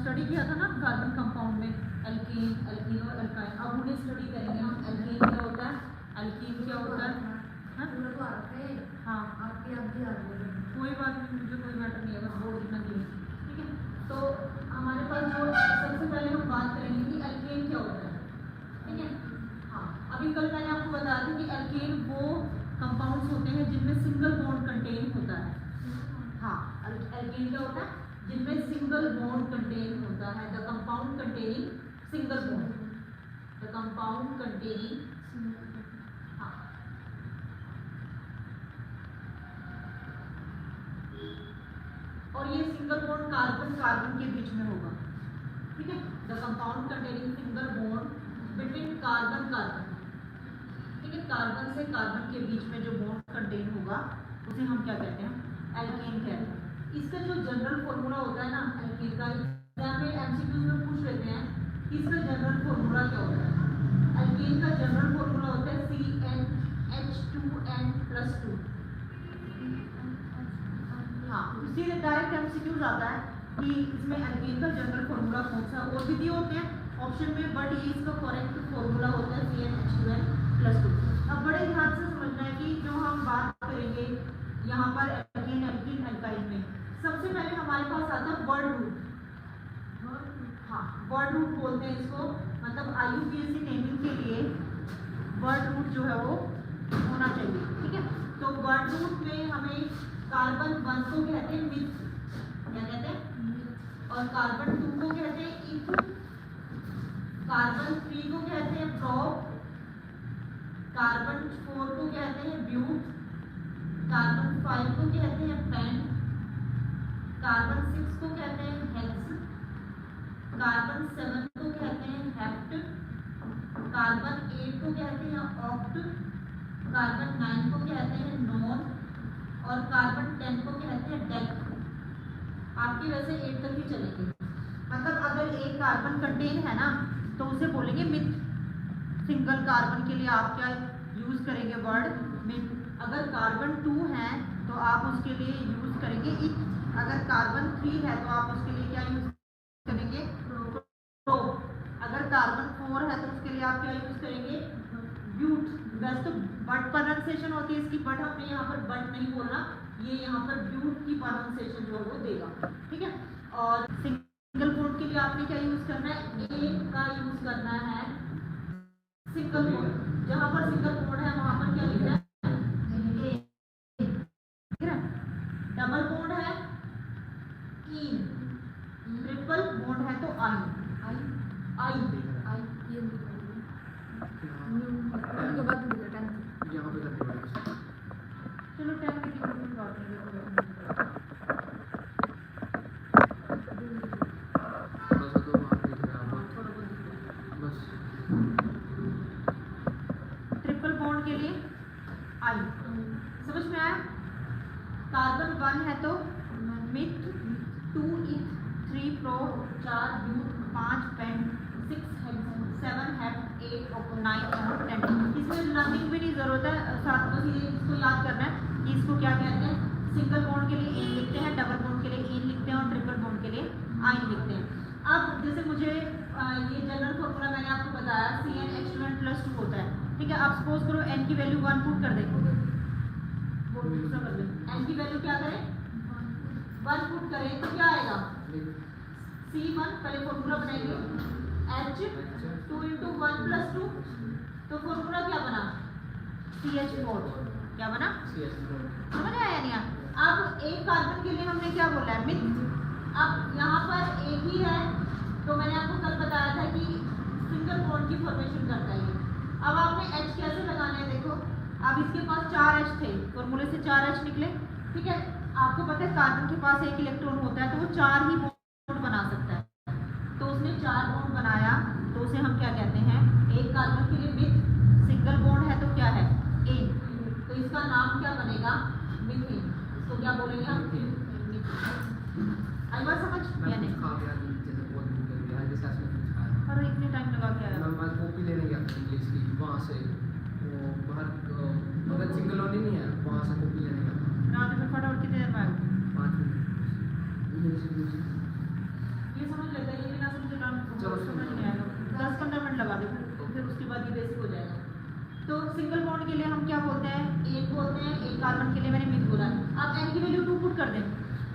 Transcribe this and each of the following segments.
Study किया था ना कार्बन कंपाउंड में एल्केन, एल्कीन और एल्काइन। अब उन्हें स्टडी करेंगे हम। एल्केन क्या होता है, एल्कीन क्या होता है। हाँ कोई बात नहीं, मुझे कोई मैटर नहीं है, बस बोर्ड लिखना चाहिए। ठीक है, तो हमारे पास जो सबसे पहले हम बात करेंगे कि एल्केन क्या होता है। ठीक है, हाँ अभी कल मैंने आपको बताया था कि एल्केन वो कंपाउंड्स होते हैं जिनमें सिंगल बॉन्ड कंटेन होता है। हाँ, एल्केन क्या होता है, जिनमें सिंगल बॉन्ड कंटेन होता है। The compound containing single bond, the compound containing, हाँ और ये सिंगल बॉन्ड कार्बन कार्बन के बीच में होगा। ठीक है, the compound containing single bond between carbon carbon. ठीक है, कार्बन से कार्बन के बीच में जो बॉन्ड कंटेन होगा उसे हम क्या कहते हैं, एल्केन कहते हैं। इसका जो जनरल फॉर्मूला होता है ना एल्केन का, यहाँ पे एमसीक्यूज में पूछ लेते हैं कि इसका जनरल फॉर्मूला क्या होता है। एल्केन का जनरल फॉर्मूला होता है CnH2n+2। हाँ, सीधे डायरेक्ट एमसीक्यूज आता है कि इसमें एल्केन का जनरल फॉर्मूला कौन सा, और भी दिए होते हैं ऑप्शन में, बट ये इसका करेक्ट फॉर्मूला होता है CnH2n+2। अब बड़े ध्यान से समझना है कि जो हम बात करेंगे यहाँ पर एल्केन, एल्कीन, एल्काइन में सबसे पहले हमारे पास आता है वर्ड रूट। हाँ, वर्ड रूट बोलते हैं इसको, मतलब IUPAC नेमिंग के लिए वर्ड रूट जो है वो होना चाहिए। ठीक है, तो वर्ड रूट में हमें कार्बन 1 को कहते हैं मिथ, क्या कहते हैं, और कार्बन 2 को कहते हैं इथ, कार्बन 3 को कहते हैं प्रोप, कार्बन 4 को कहते हैं ब्यूट, कार्बन 5 को कहते हैं पेंट, कार्बन 6 को कहते हैं हेक्स, कार्बन 7 को कहते हैं हेप्ट, कार्बन 8 को कहते हैं ऑक्ट, कार्बन 9 को कहते हैं नॉन, और कार्बन 10 को कहते हैं डेक। आपकी वैसे 8 तक ही चलेंगे, मतलब अगर एक कार्बन कंटेन है ना तो उसे बोलेंगे मिथ। सिंगल कार्बन के लिए आप क्या यूज करेंगे, वर्ड मिथ। अगर कार्बन 2 है तो आप उसके लिए यूज करेंगे इथ, अगर कार्बन 3 है तो आप उसके लिए क्या यूज करेंगे, प्रोप, अगर कार्बन 4 है तो उसके लिए आप क्या यूज करेंगे, ब्यूट। वैसे तो बट प्रोनाउंसिएशन होती है इसकी, बट हमने यहाँ पर बट नहीं बोलना, ये यहाँ पर ब्यूट की प्रोनाउंसिएशन जो है वो देगा। ठीक है, और सिंगल बॉन्ड के लिए आपने क्या यूज करना है, ए का यूज करना है सिंगल बॉन्ड। जहां पर सिंगल बॉन्ड है वहां पर क्या लिखना है, ए। ठीक है, डबल बॉन्ड है इन, ट्रिपल बॉन्ड है तो आई, आई आई उसके बाद यहाँ पे चलो 10 की डिफरेंस बात करेंगे। ट्रिपल बॉन्ड के लिए आई, समझ में आया। कार्बन 1 है तो myth, 2 eth, 3 prop, 4 but, 5 pent, 6 hex, 7 hept, 8 और 9 और 10। इसमें लर्निंग भी नहीं जरूरत है, साथ में सीधे इसको याद करना है कि इसको क्या कहते हैं। सिंगल बॉन्ड के लिए एन लिखते हैं, डबल बॉन्ड के लिए एन लिखते हैं, और ट्रिपल बॉन्ड के लिए आइन लिखते हैं। अब जैसे मुझे ये जनरल फॉर्मूला मैंने आपको बताया CnH2n+2 होता है। ठीक है, आप सपोज करो n की वैल्यू 1 पुट कर दें, n की वैल्यू क्या करें, 1 पुट करें तो क्या आएगा, C1, पहले फॉर्मूला बनाएंगे H2 × 1+2, तो फॉर्मूला क्या बना, CH4, क्या बना, समझ आया नहीं। अब एक कार्बन के लिए हमने क्या बोला है, मिथ। अब यहाँ पर एक ही है तो मैंने आपको कल बताया था कि सिंगल बॉन्ड की फॉर्मेशन करता है ये। अब आपने H कैसे लगाना है, देखो अब इसके पास 4 H थे, फॉर्मूले से 4 H निकले। ठीक है, आपको पता है कार्बन के पास एक इलेक्ट्रॉन होता है तो वो 4 ही बॉन्ड बना सकता है, तो उसने 4 बॉन्ड बनाया तो उसे हम क्या कहते हैं, एक कार्बन के लिए मिथ, सिंगल बॉन्ड है तो क्या है एन, तो इसका नाम क्या बनेगा, मीथेन। इसको क्या बोलेंगे हम, आई बात समझ या नहीं। और इतने टाइम लगा के आया, मैं कॉपी लेने गया था इंग्लिश की, वहाँ से वो बाहर मगर सिंगल होनी नहीं है, वहाँ से कॉपी लेने गया था। रात में फटाफट कितने देर में आए, 5 मिनट। ये समझ लेते हैं चलो समझ नहीं आएगा, 10-15 मिनट लगा दो, फिर उसके बाद ये बेसिक हो जाएगा। तो सिंगल बॉन्ड के लिए हम क्या बोलते हैं, एक बोलते हैं, एक कार्बन के लिए मैंने मिथ बोला। आप n की वैल्यू 2 पुट कर दें,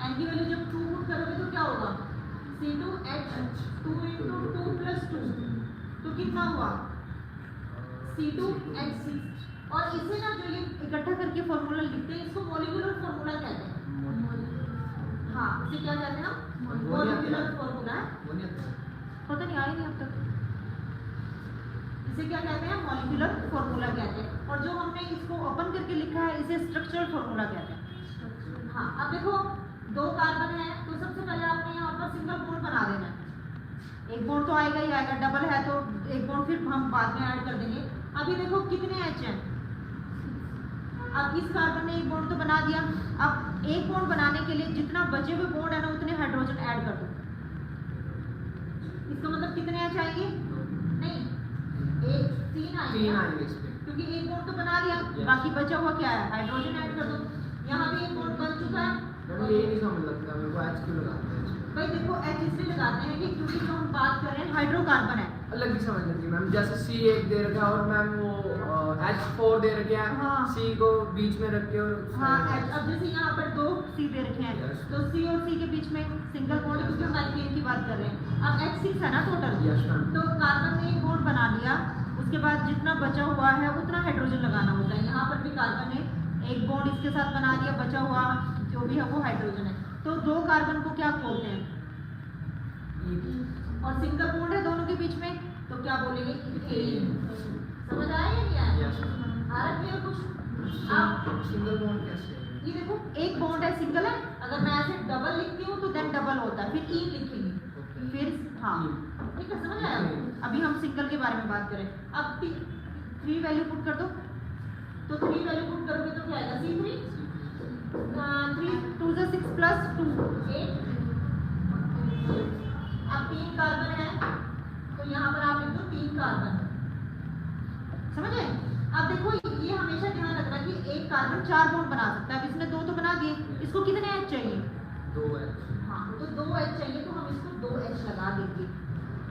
n की वैल्यू जब 2 पुट करोगे तो क्या होगा, C2H2 × 2 + 2, तो कितना हुआ C2H6। और इसे ना जो ये इकट्ठा करके फॉर्मूला लिखते हैं इसको मॉलिक्यूलर फॉर्मूला कहते हैं। हाँ, इसे क्या कहते हैं हम, मॉलिक्यूलर फॉर्मूला। पता नहीं आया नहीं अब तक। इसे क्या कहते हैं, मॉलिक्यूलर फॉर्मूला कहते हैं। और जो हमने इसको ओपन करके लिखा है इसे स्ट्रक्चरल फॉर्मूला कहते हैं। हाँ, अब देखो 2 कार्बन है तो सबसे पहले आपने यहाँ पर सिंगल बॉन्ड बना देना है। एक बॉन्ड तो आएगा ही आएगा, डबल है तो एक बॉन्ड फिर हम बाद में ऐड कर देंगे। अभी देखो कितने H हैं, अब इस कार्बन ने एक बॉन्ड तो बना दिया। अब एक बॉन्ड बनाने के लिए जितना बचे हुए बॉन्ड है ना उतने हाइड्रोजन ऐड कर दो। इसका मतलब कितने H आएंगे, नहीं 3 आएंगे, क्योंकि एक बॉन्ड तो बना लिया, बाकी बचा हुआ क्या है, हाइड्रोजन ऐड कर दो। यहाँ भी एक बॉन्ड बन चुका है। ये नहीं समझ लगता मेरे को, H क्यों लगाते हैं भाई देखो H इसलिए लगाते हैं कि क्योंकि जो हम बात कर रहे हैं हाइड्रोकार्बन है। अलग ही समझ लगती है मैम, जैसे C1 दे रखा है और मैम वो H4 दे रखे हैं। हाँ। C को बीच में रख के और हाँ, अब जैसे यहाँ पर 2 C दे रखे हैं, Yes. तो C और C के बीच में सिंगल बॉन्ड, क्योंकि हम एल्केन की बात कर रहे हैं। अब H6 है ना टोटल, Yes, ma'am. तो कार्बन ने एक बॉन्ड बना लिया, उसके बाद जितना बचा हुआ है उतना हाइड्रोजन लगाना होता है। यहाँ पर भी कार्बन ने एक बॉन्ड इसके साथ बना दिया, बचा हुआ जो भी है वो हाइड्रोजन है। तो 2 कार्बन को क्या बोलते हैं, और सिंगल बॉन्ड है दोनों के बीच में तो क्या बोलेंगे, इथेन। समझ आया या नहीं आया? Yes. भारत में कुछ आप सिंगल बॉन्ड कैसे है? ये देखो एक बॉन्ड है, सिंगल है, अगर मैं ऐसे डबल लिखती हूँ तो देन डबल होता है, फिर ई लिखेंगे, Okay. फिर हाँ ठीक है, समझ आया? अभी हम सिंगल के बारे में बात करें। अब 3 वैल्यू पुट कर दो, तो 3 वैल्यू पुट करोगे तो क्या आएगा, C3 3 2 6 + 2 8। अब 3 कार्बन है तो यहाँ पर आप लिख दो 3 कार्बन, समझे? अब देखो ये हमेशा ध्यान रखना कि एक कार्बन 4 बॉन्ड बना सकता है। अब इसने 2 तो बना दिए, इसको कितने H चाहिए, 2 H। हाँ, तो 2 H चाहिए तो हम इसको 2 H लगा देंगे।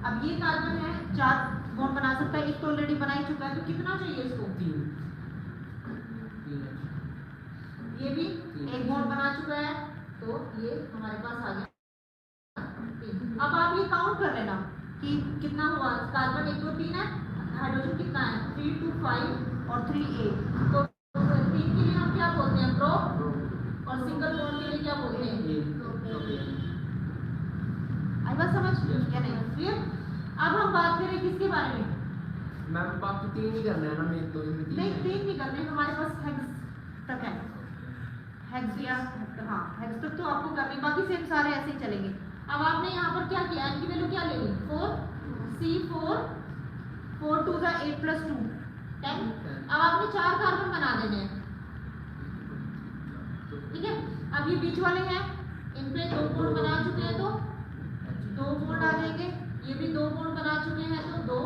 अब ये कार्बन है 4 बॉन्ड बना सकता है, एक तो ऑलरेडी बना ही चुका है, तो कितना चाहिए इसको, 3 H। ये भी एक बॉन्ड बना चुका है तो ये हमारे पास आ गया 3। अब आप ये काउंट कर लेना कि कितना हुआ, कार्बन 1 2 3 है, हाइड्रोजन कितना है 3 2 5 और 3 8। तो 3 के लिए हम क्या बोलते हैं, प्रो, और सिंगल बॉन्ड के लिए क्या बोलते हैं, आई बात समझ या नहीं, क्लियर? अब हम बात करें किसके बारे में, मैम बाकी 3 ही करना है ना, मेरे तो इनमें 3 नहीं है। 3 नहीं करने, हमारे पास हेक्स तक है, हेक्स या हाँ हेक्स तक तो आपको करनी, बाकी सेम सारे ऐसे ही चलेंगे। अब आपने यहाँ पर क्या किया, इनकी वैल्यू क्या ले ली, 4 C4 4 2 8 + 2 10। अब आपने 4 कार्बन बना देने हैं, ठीक है? अब ये बीच वाले हैं, इन पे 2 बॉन्ड बना चुके हैं तो 2 बॉन्ड आ जाएंगे, ये भी 2 बॉन्ड बना चुके हैं तो 2,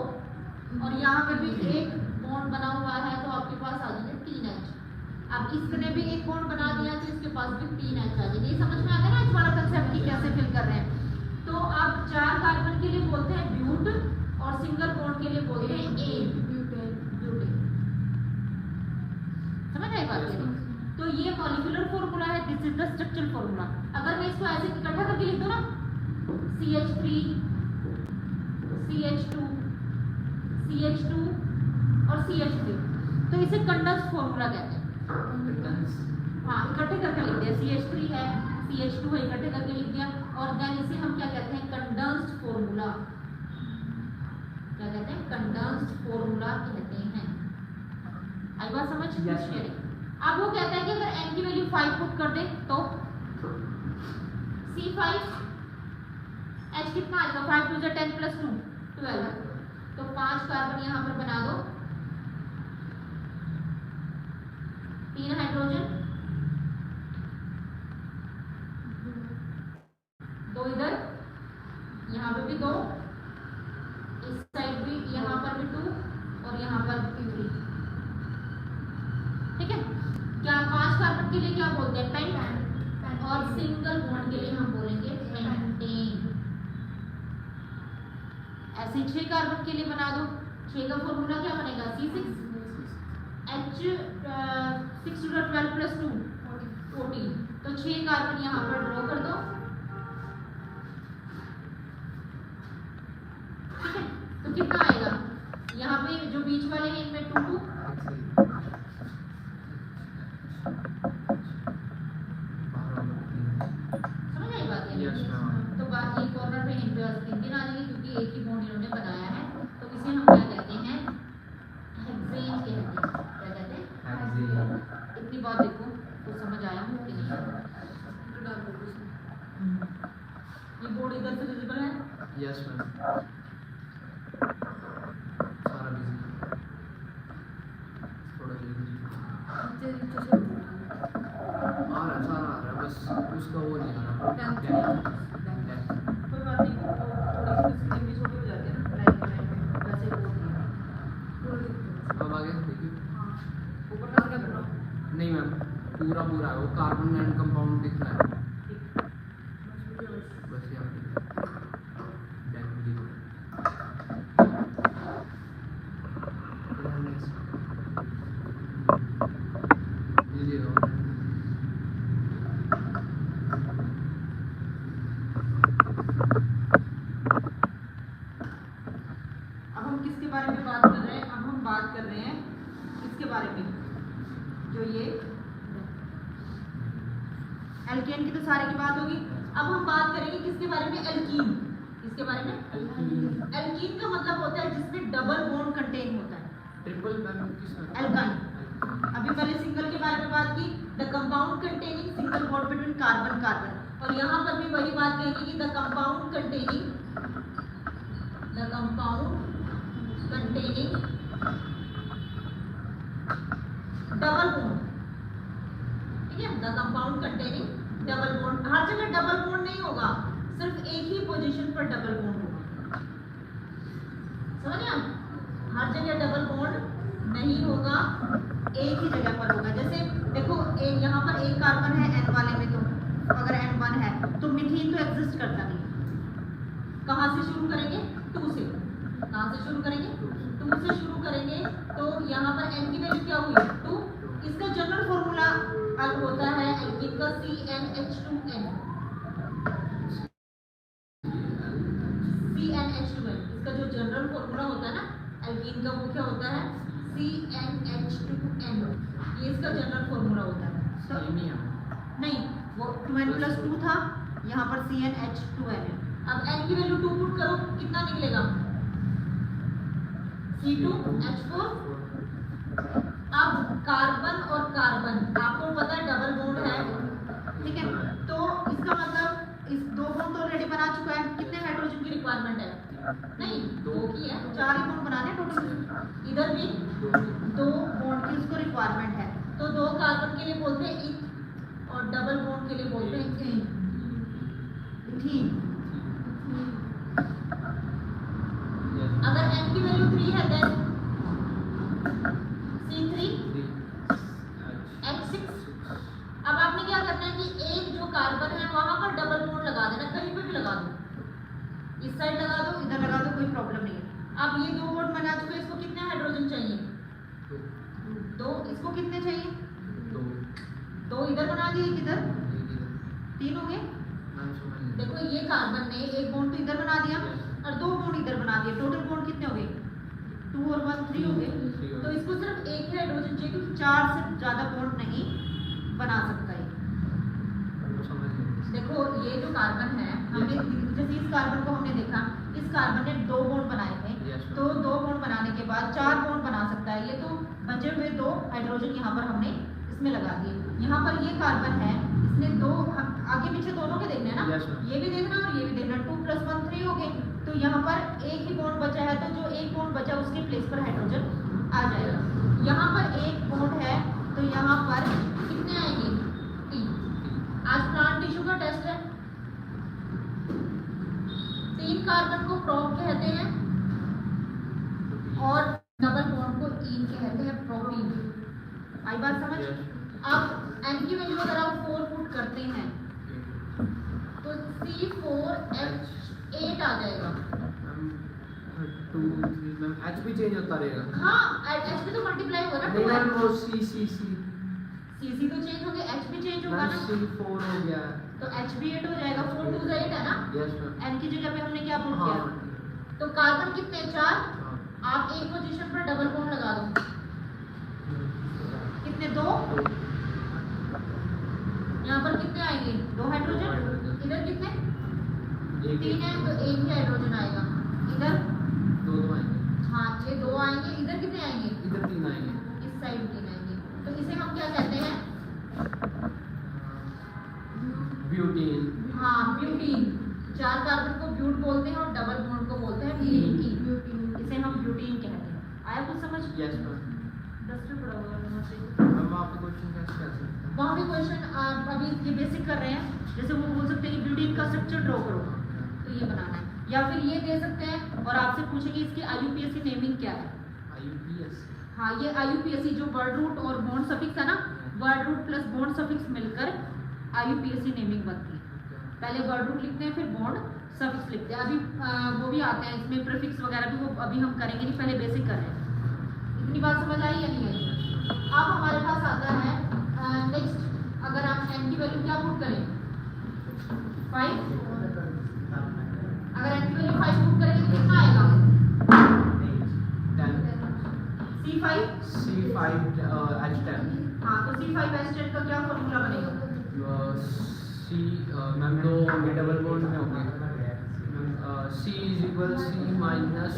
और यहाँ पे भी 1 बॉन्ड बना हुआ है तो आपके पास आ जाएंगे 3 H। अब इसने भी 1 बॉन्ड बना दिया तो इसके पास भी 3 H आ जाएंगे। ये समझ में आ गया ना इस वाला कंसेप्ट की कैसे फिल कर रहे हैं? तो आप 4 कार्बन के लिए बोलते हैं ब्यूट और सिंगल बॉन्ड के लिए बोलते हैं ब्यूटेन। समझ आई बात मेरी? तो ये मॉलिक्यूलर फॉर्मूला है, this is the structural formula. अगर मैं इसको ऐसे इकट्ठा करके लिख दूं ना, CH3 CH2 CH2 और CH3, तो इसे कंडेंस्ड फॉर्मूला कहते हैं। हाँ, इकट्ठे करके लिख दिया, CH3 है CH2 है, इकट्ठे करके लिख दिया, और देन इसे हम क्या कहते हैं, कंडेंस्ड फॉर्मूला। क्या कहते हैं, कंडेंस्ड फॉर्मूला कहते हैं। आई बात समझ? Yes, अब वो कहता है कि अगर n की वैल्यू 5 पुट कर दे तो C5 H कितना आएगा, 5 2 10 + 2 12। तो 5 कार्बन यहाँ पर बना दो, 3 हाइड्रोजन, 2 इधर, यहाँ पे भी 2, इस साइड भी, यहाँ पर भी 2 और यहाँ पर भी 3। ठीक है? क्या 5 कार्बन के लिए क्या बोलते हैं, पेंट, और सिंगल बॉन्ड के लिए हम बोलेंगे पेंटेन। ऐसे 6 कार्बन के लिए बना दो। 6 का फॉर्मूला क्या बनेगा C6 H 6 to the 12 plus 2 14। तो 6 कार्बन यहाँ पर ड्रॉ कर दो, ठीक है। तो कितना आएगा यहाँ पे जो बीच वाले हैं इनमें 2 2 समझ आई बात है। तो बाकी कॉर्नर पे इन पे 3 आ जाएंगे क्योंकि एक ही बॉन्ड इन्होंने बनाया है। तो इसे हम क्या कहते हैं हेक्सेन कहते हैं। क्या कहते हैं हेक्सेन। इतनी बात देखो तो समझ आया हो कि नहीं। ये बोर्ड इधर से विजिबल है। Yes ma'am. सारा बिजी थोड़ा जल्दी आ रहा सारा आ रहा बस उसका वो नहीं आ रहा। कोई बात नहीं, वो थोड़ी सी स्क्रीन भी छोटी हो जाती है ना ब्लैक एंड व्हाइट में, वैसे वो नहीं है। अब आगे देखिए। ऊपर का क्या करना नहीं मैम पूरा पूरा है वो कार्बन एंड कंपाउंड दिख रहा है बस यहाँ पे अब हम किसके बारे में बात कर रहे हैं? अब हम बात कर रहे हैं इसके बारे में, जो ये एल्केन की तो सारे की बात होगी। अब हम बात करेंगे किसके बारे में? एल्कीन। किसके बारे में? एल्कीन का मतलब होता है जिसमें डबल बॉन्ड कंटेन होता है। ट्रिपल मैम किसमें एल्काइन। अभी पहले सिंगल के बारे में बात की, the compound containing single bond between carbon carbon. और यहाँ पर भी वही बात कहेंगे कि the compound containing double bond, ठीक है। The compound containing double bond. हर जगह डबल बॉन्ड नहीं होगा, सिर्फ एक ही पोजीशन पर डबल बॉन्ड होगा। समझ गए? हर जगह डबल बॉन्ड नहीं होगा, एक ही जगह पर होगा। जैसे देखो यहाँ पर एक कार्बन है N वाले में, तो अगर N1 है तो मीथेन तो एग्जिस्ट करता नहीं। कहाँ से शुरू करेंगे? 2 से। कहाँ से शुरू करेंगे? 2 से शुरू करेंगे। तो यहाँ पर N की वैल्यू क्या हुई? 2। इसका जनरल फॉर्मूला होता है एल्कीन का CnH2n। CnH2n इसका जो जनरल फॉर्मूला होता है ना एल्कीन का, वो क्या होता है? CnH2n। ये इसका जनरल फॉर्मूला होता है। तो नहीं, वो 2n+2 था, यहाँ पर CnH2n है। अब n की वैल्यू 2 पुट करो, कितना निकलेगा? C2H4। अब कार्बन और कार्बन आपको पता है डबल बॉन्ड है, ठीक है। तो इसका मतलब इस 2 बॉन्ड तो ऑलरेडी बना चुका है। कितने हाइड्रोजन की रिक्वायरमेंट है? नहीं, 2 की है। 4 ही बॉन्ड बनाने टोटल। इधर भी 2 बॉन्ड की इसको रिक्वायरमेंट है। तो 2 कार्बन के लिए बोलते हैं इथ और डबल बॉन्ड के लिए बोलते हैं इथीन। अगर n की वैल्यू 3 है देन C3H6। अब आपने क्या करना है कि एक जो कार्बन है वहां पर डबल बॉन्ड लगा देना, कहीं पे भी लगा दो, इस साइड लगा दो, इधर लगा दो, कोई प्रॉब्लम नहीं है। अब ये 2 बॉन्ड बना चुके, इसको कितने हाइड्रोजन चाहिए? 2। इसको कितने चाहिए? 2 इधर बना दिए, किधर? 3 हो गए। देखो ये कार्बन ने एक बॉन्ड तो इधर बना दिया और 2 बॉन्ड इधर बना दिए, टोटल बॉन्ड कितने हो गए? 2 और 1 3 हो गए। तो इसको सिर्फ एक ही हाइड्रोजन चाहिए क्योंकि 4 से ज्यादा बॉन्ड नहीं बना सकता है। देखो ये जो कार्बन है, हमने जैसे इस कार्बन को हमने देखा, इस कार्बन ने 2 बॉन्ड बनाए थे। तो 2 बॉन्ड बनाने के बाद 4 बॉन्ड बना सकता है। ये तो बचे हुए 2 हाइड्रोजन यहाँ पर हमने इसमें लगा दिए। यहाँ पर ये कार्बन है, इसने 2 आगे पीछे दोनों के देखना है ना, ये भी देखना और ये भी देखना। 2 + 1 3 हो गए। तो यहाँ पर एक ही बॉन्ड बचा है, तो जो एक बॉन्ड बचा उसके प्लेस पर हाइड्रोजन आ जाएगा। यहाँ पर एक बॉन्ड है तो यहाँ पर कितने आएंगे? 3। आज प्लांट टिश्यू का टेस्ट है। 3 कार्बन को प्रोप कहते हैं और डबल बॉन्ड को ईन कहते हैं, प्रोपीन। आई बात समझ? अब n की वैल्यू अगर आप 4 पुट करते हैं तो C4H8 आ जाएगा। 2 3 मैम एच भी चेंज होता रहेगा। हाँ एच पे तो मल्टीप्लाई होगा ना, नहीं 2 मैम वो सी सी तो चेंज हो गया, एच भी चेंज होगा मैम ना, सी 4 हो गया। तो एच भी 8 हो जाएगा, 4 2 8 है ना, यस मैम। एन की जगह पे हमने क्या पुट हाँ किया, तो कार्बन कितने 4, आप एक पोजीशन पर डबल बॉन्ड लगा दो, कितने 2, यहाँ पर कितने आएंगे 2 हाइड्रोजन, इधर कितने 3 है तो एक ही हाइड्रोजन आएगा, इधर 2 आएंगे। हाँ ये 2 आएंगे, इधर कितने आएंगे, इधर 3 आएंगे। इस साइड 3 आएंगे, तो इसे हम क्या कहते हैं, ब्यूटीन। हाँ ब्यूटीन, 4 कार्बन को ब्यूट बोलते हैं और डबल बॉन्ड को बोलते हैं ब्यूटीन, इसे हम ब्यूटीन कहते हैं। आया कुछ समझ? Yes ma'am. 10 में पढ़ा हुआ है से अब आप क्वेश्चन कैसे कर सकते हैं? वहाँ भी क्वेश्चन आप अभी ये बेसिक कर रहे हैं, जैसे वो बोल सकते हैं कि ब्यूटीन का स्ट्रक्चर ड्रॉ करो, तो ये बनाना है, या फिर ये दे सकते हैं और आपसे पूछेंगे इसकी IUPAC नेमिंग क्या है। IUPAC। हाँ ये IUPAC जो वर्ड रूट और बॉन्ड सफिक्स है ना, word root plus bond suffix मिलकर IUPAC नेमिंग बनती है। पहले वर्ड रूट लिखते हैं फिर बॉन्ड सफिक्स लिखते हैं, अभी वो भी आते हैं इसमें प्रीफिक्स वगैरह भी, वो अभी हम करेंगे नहीं, पहले बेसिक कर रहे हैं। इतनी बात समझ आई या नहीं आई? अब हमारे पास आता है नेक्स्ट, अगर आप n की वैल्यू क्या पुट करें 5, अगर n की वैल्यू 5 पुट करेंगे तो कितना आएगा C5 C5H10। हाँ तो C5H10 का क्या फॉर्मूला बनेगा, C मैम 2 होंगे डबल बॉन्ड में होंगे C is equal C minus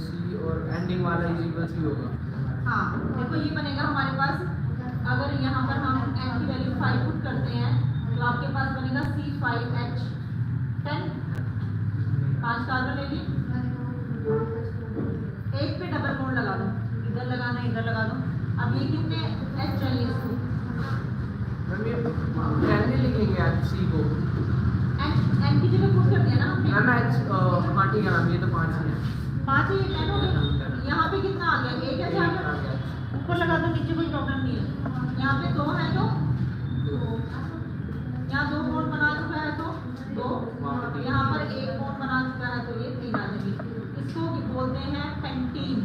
C और एंडिंग वाला इज इक्वल C होगा। हाँ देखो ये बनेगा हमारे पास, अगर यहाँ पर हम n की वैल्यू 5 पुट करते हैं तो आपके पास बनेगा C5H10, 5 कार्बन ले ली, एक पे डबल बॉन्ड लगा दो, इधर लगाना है इधर लगा दो, अब ये कितने H चाहिए इसको, मैम ये 10 नहीं लिखेंगे आज C को, n की जगह पुट कर दिया ना हमने, मैम H हाँ ठीक है मैम, ये तो 5 ही है। 5 है, 10 हो गया, यहाँ पे कितना आ गया, एक है, आ गया, ऊपर लगा दो नीचे कोई प्रॉब्लम नहीं है, यहाँ पे 2 है तो यहाँ 2 बॉन्ड बना चुका है तो 2, यहाँ पर एक बॉन्ड बना चुका है तो ये 3 आ जाएगी, इसको बोलते हैं पेंटीन।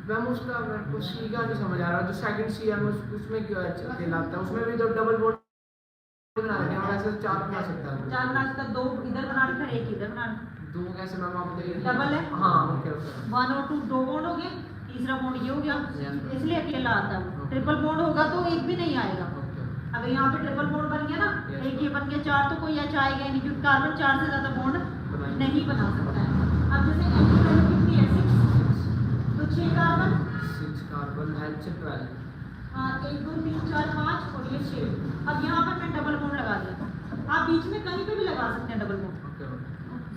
मैम उसका मेरे को C का नहीं समझ आ रहा, जो सेकंड C है उसमें क्यों H कहलाता है, उसमें भी तो डबल बॉन्ड बना रखे हैं, हम ऐसे 4 बना सकते हैं। 4 बना चुका, 2 इधर बना रखा है, एक इधर बना रखा, 2 कैसे मैम आप देखिए डबल है, हाँ ओके ओके 1 और 2 2 बॉन्ड हो गए, तीसरा बॉन्ड ये हो गया, इसलिए अकेला आता है। ट्रिपल बॉन्ड होगा तो एक भी नहीं आएगा, अगर यहाँ पे ट्रिपल बॉन्ड बन गया ना, एक ये बन गया 4 तो कोई H आएगा नहीं, क्योंकि कार्बन 4 से ज्यादा बॉन्ड नहीं बना सकता है। अब जैसे n की वैल्यू कितनी है 6, तो 6 कार्बन 6 कार्बन H12। हाँ 1 2 3 4 5 और ये 6, अब यहाँ पर मैं डबल बॉन्ड लगा दिया, आप बीच में कहीं पे भी लगा सकते हैं डबल बॉन्ड,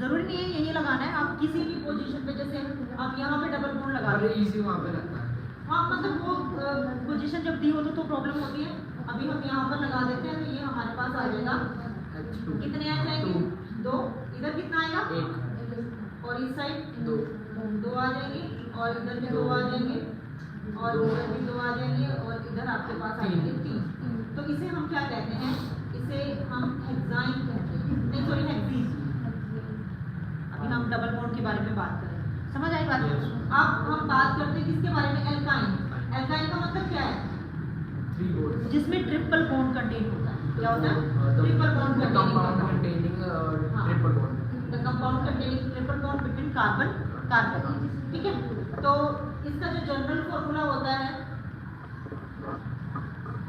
जरूरी नहीं है यही लगाना है, आप किसी भी पोजीशन पे, जैसे आप यहाँ पे डबल बॉन्ड लगा अरे दें, इजी वहाँ पे लगता है। हाँ मतलब वो पोजीशन जब दी हो तो प्रॉब्लम होती है, अभी हम यहाँ पर लगा देते हैं तो ये हमारे पास आ जाएगा, H2 कितने आ जाएंगे 2, इधर कितना आएगा 1 और इस साइड 2 आ जाएंगे और इधर भी 2 आ जाएंगे और इधर भी 2 आ जाएंगे और इधर आपके पास आ जाएंगे 3, तो इसे हम क्या कहते हैं, इसे हम हेक्साइन कहते हैं, नहीं सॉरी हेक्सीन। अभी हम डबल बॉन्ड के बारे में बात करें, समझ आई बात? अब हम बात करते हैं किसके बारे में, एल्काइन। एल्काइन का मतलब क्या है, 3 बॉन्ड जिसमें ट्रिपल बॉन्ड कंटेन होता है, क्या होता है triple bond containing triple bond, the compound containing triple bond between carbon carbon, ठीक है। तो इसका जो जनरल फॉर्मूला होता है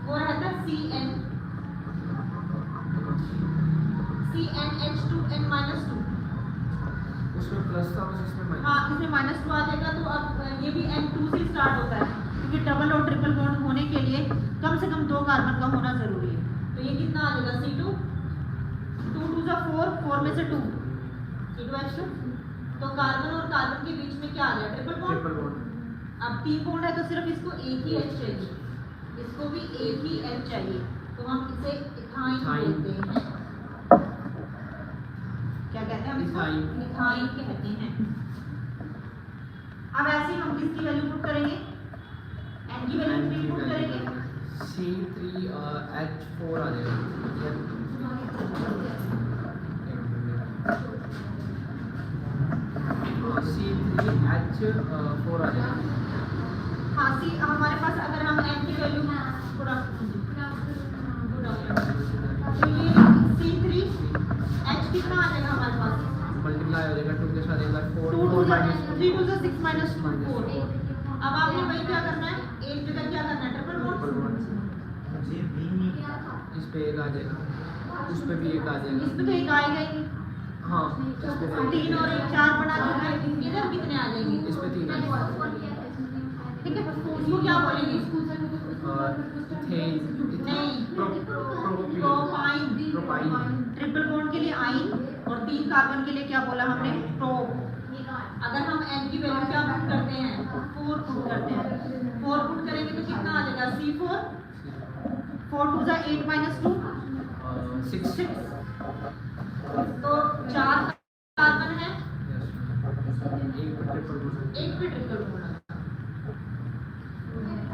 वो रहता है CnH2n-2, उसमें प्लस था बस इसमें माइनस। हाँ इसमें -2 आ जाएगा, तो अब ये भी N2 से स्टार्ट होता है, क्योंकि डबल और ट्रिपल बॉन्ड होने के लिए कम से कम 2 कार्बन का होना जरूरी है, तो ये कितना आ जाएगा C2, 2 2 जा 4, 4 में से 2 C2H2, तो कार्बन और कार्बन के बीच में क्या आ गया, ट्रिपल बॉन्ड। अब 3 बॉन्ड है तो सिर्फ इसको एक ही H चाहिए, इसको भी एक ही H चाहिए, तो हम इसे इथाइन बोलते हैं, क्या कहते हैं हम इसको, इथाइन कहते हैं। अब ऐसे हम किसकी वैल्यू पुट करेंगे, n की वैल्यू कितनी पुट करेंगे, C3H4 आ जाएगा। H4 आ जाएगा। हाँ सी हमारे पास अगर हम n की वैल्यू पूरा तो ये C3 H कितना आ जाएगा हमारे पास मल्टीप्लाई हो जाएगा 2 के साथ एक बार 4 2 4 3 2 6 minus 2 4 अब आपने वही क्या करना है एक जगह क्या करना है ट्रिपल बॉन्ड इस पे एक आ जाएगा, उस पे भी एक आ जाएगा। इसमें तो एक आएगा ही हाँ इस पे भी 3 और 1 4 बना देना इधर कितने आ जाएंगे इस पे 3 आएगा। ठीक है इसको क्या बोलेंगे नहीं प्रोपाइन ट्रिपल बॉन्ड के लिए आइन और 3 कार्बन के लिए क्या बोला हमने प्रो अगर हम n की वैल्यू क्या पुट करते हैं 4 पुट करते हैं 4 पुट करेंगे तो कितना आ जाएगा C4 4 2 जा 8 minus 2 6 तो 4 कार्बन है एक पे ट्रिपल बॉन्ड एक पे ट्रिपल बॉन्ड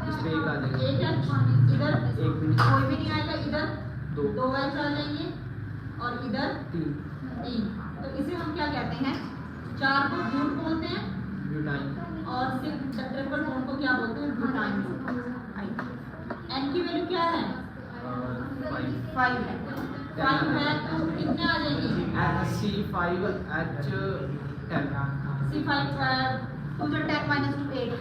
इस पे एक आ जाएगा। एक H इधर एक भी नहीं, कोई भी नहीं आएगा इधर 2 2 H आ जाएंगे और इधर 3 3 तो इसे हम क्या कहते हैं 4 को ब्यूट बोलते हैं ब्यूटाइन और सिर्फ ट्रिपल बॉन्ड को क्या बोलते हैं ब्यूटाइन n की वैल्यू क्या है 5 है 5 है तो कितने आ जाएंगे C5 H10 C5 2 जो 10 minus 2 8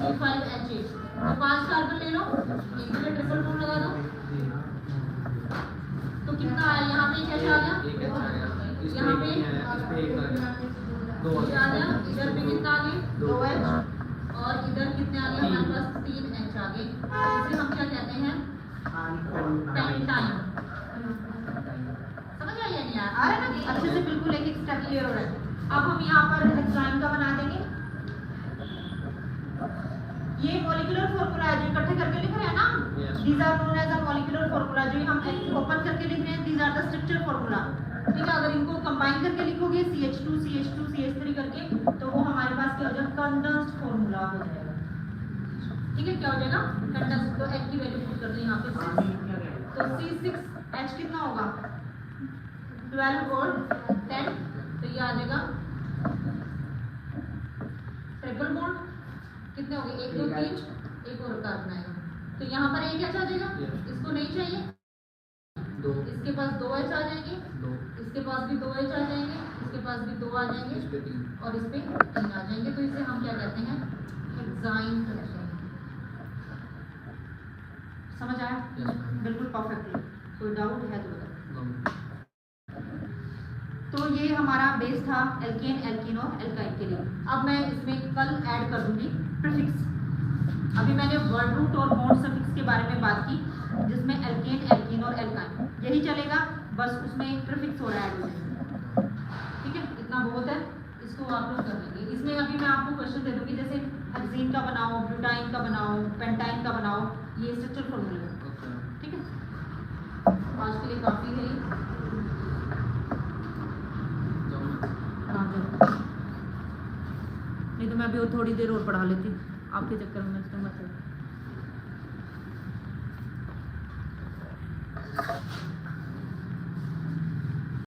C5 H8 तो 5 कार्बन ले लो एक जगह ट्रिपल बॉन्ड लगा दो तो कितना आया यहाँ पे क्या आ गया एक H आ गया, इस पे यहाँ एक पे नहीं आया, इस पे एक आ गया, 2 आ ये आ गया। गया इधर भी कितना आ गए 2 H और इधर कितने आ गए हमारे पास 3 H आ गए इसे हम क्या कहते हैं पेंटाइन समझ आया नहीं यार आ रहा है ना अच्छे से बिल्कुल एक एक स्टेप क्लियर हो रहा है अब हम यहाँ पर हेक्साइन का बना देंगे ये मॉलिक्यूलर फार्मूला है जो इकट्ठे करके लिख रहे हैं ना Yes. These are known as a molecular formula जो हम ओपन करके लिख रहे हैं these are the structure formula ठीक है अगर इनको कंबाइन करके लिखोगे CH2 CH2 CH3 करके तो वो हमारे पास क्या हो जाएगा कंडेंस्ड फार्मूला हो जाएगा ठीक है क्या हो जाएगा कंडेंस्ड तो H की वैल्यू पुट कर दो यहाँ पे तो C6H कितना होगा 12 और 10 तो ये आ जाएगा ट्रिपल बॉन्ड कितने हो गए 1 2 3 एक और कार्बन आएगा तो यहाँ पर एक H आ जाएगा इसको नहीं चाहिए 2 इसके पास 2 H आ जाएंगे 2 इसके पास भी 2 H आ जाएंगे इसके पास भी 2 आ जाएंगे इस पे 3 और इस पे 3 आ जाएंगे तो इसे हम क्या कहते हैं हेक्साइन कहते हैं समझ आया Yes, ma'am. बिल्कुल परफेक्टली कोई डाउट है तो बताओ No. तो ये हमारा बेस था एल्केन एल्कीन और एल्काइन के लिए अब मैं इसमें कल ऐड कर दूंगी प्रीफिक्स अभी मैंने वर्ड रूट और बॉन्ड सफिक्स के बारे में बात की जिसमें एल्केन एल्कीन और एल्काइन यही चलेगा बस उसमें एक प्रीफिक्स हो रहा है ऐड हो जाएगा ठीक है इतना बहुत है इसको आप लोग कर लेंगे इसमें अभी मैं आपको क्वेश्चन दे दूंगी जैसे हेक्सीन का बनाओ ब्यूटाइन का बनाओ पेंटाइन का बनाओ ये स्ट्रक्चर फॉर्मूले Okay. ठीक है आज के लिए काफ़ी है ये। हाँ, चलो। नहीं तो मैं अभी और थोड़ी देर और पढ़ा लेती आपके चक्कर में मैं तो मत